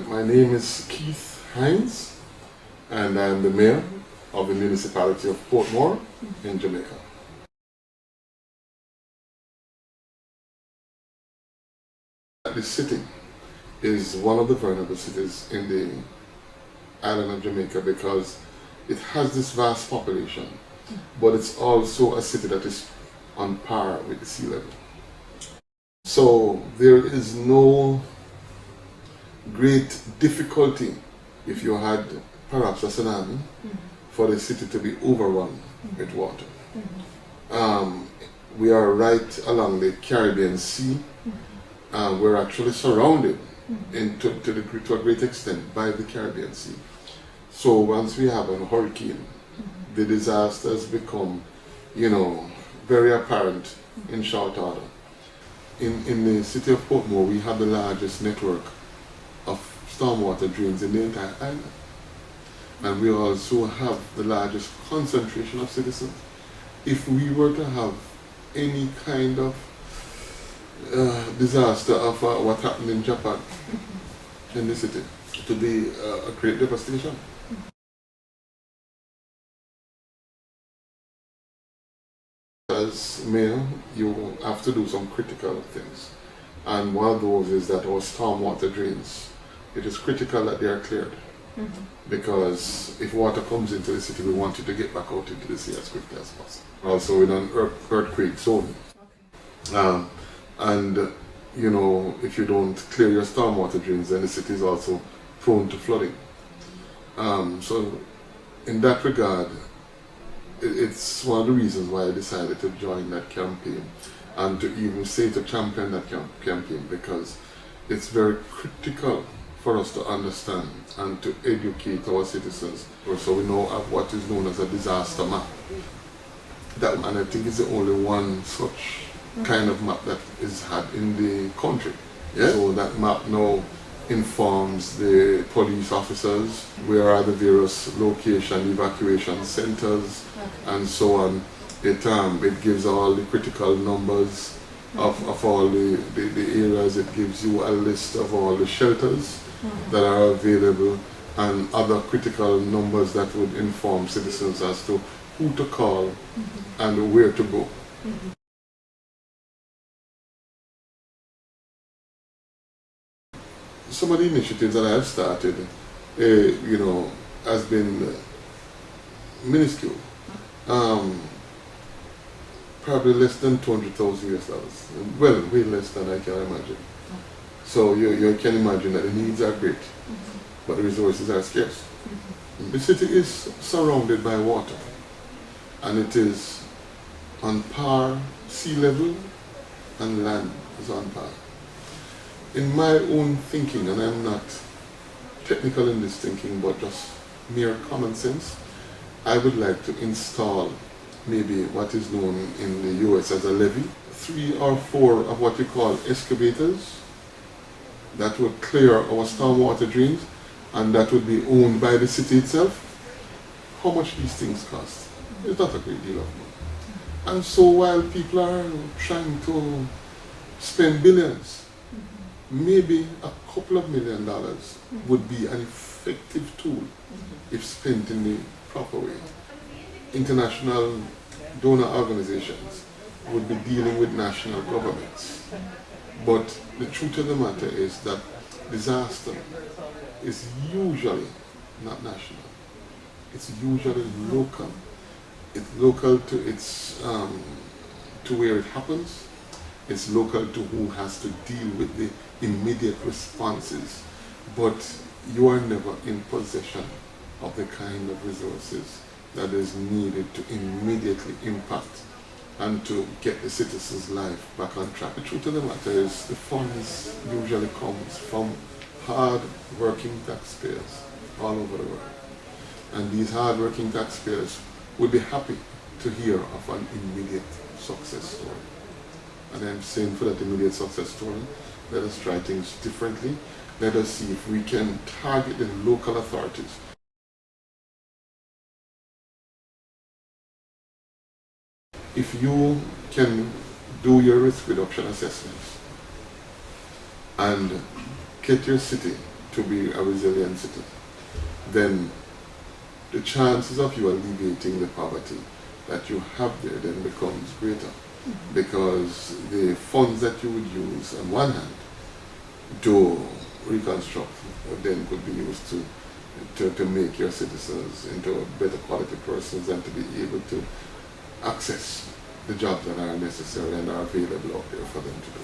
My name is Keith Hinds, and I'm the mayor of the municipality of Portmore in Jamaica. The city is one of the vulnerable cities in the island of Jamaica because it has this vast population, but it's also a city that is on par with the sea level. So there is no great difficulty if you had perhaps a tsunami for the city to be overrun with water. We are right along the Caribbean Sea. We're actually surrounded to a great extent by the Caribbean Sea. So once we have a hurricane, the disasters become, very apparent in short order. In the city of Portmore, we have the largest network of stormwater drains in the entire island. And we also have the largest concentration of citizens. If we were to have any kind of disaster of what happened in Japan, in the city, it would be a great devastation. As mayor, you have to do some critical things. And one of those is that our stormwater drains, it is critical that they are cleared. Because if water comes into the city, we want it to get back out into the sea as quickly as possible. Also in an earthquake zone. And if you don't clear your stormwater drains, then the city is also prone to flooding. So in that regard, it's one of the reasons why I decided to join that campaign and to even say to champion that campaign, because it's very critical for us to understand and to educate our citizens so we know of what is known as a disaster map. And I think it's the only one such kind of map that is had in the country. Yeah? So that map now informs the police officers where are the various location evacuation centers and so on. It gives all the critical numbers of all the areas. It gives you a list of all the shelters that are available and other critical numbers that would inform citizens as to who to call and where to go. Some of the initiatives that I have started, has been minuscule. Probably less than $200,000 US. Well, way less than I can imagine. So you can imagine that the needs are great, but the resources are scarce. The city is surrounded by water, and it is on par sea level, and land is on par. In my own thinking, and I'm not technical in this thinking, but just mere common sense, I would like to install maybe what is known in the US as a levee, 3 or 4 of what we call excavators that would clear our stormwater drains, and that would be owned by the city itself. How much these things cost? It's not a great deal of money. And so while people are trying to spend billions, maybe a couple of $1 million would be an effective tool if spent in the proper way. International donor organizations would be dealing with national governments. But the truth of the matter is that disaster is usually not national. It's usually local. It's local to to where it happens. It's local to who has to deal with the immediate responses. But you are never in possession of the kind of resources that is needed to immediately impact and to get the citizen's life back on track. The truth of the matter is the funds usually comes from hard-working taxpayers all over the world. And these hard-working taxpayers would be happy to hear of an immediate success story. And I'm saying for that immediate success story, let us try things differently. Let us see if we can target the local authorities. If you can do your risk reduction assessments and get your city to be a resilient citizen, then the chances of you alleviating the poverty that you have there then becomes greater. Because the funds that you would use on one hand to reconstruct then could be used to make your citizens into better quality persons and to be able to access the jobs that are necessary and are available out there for them to do.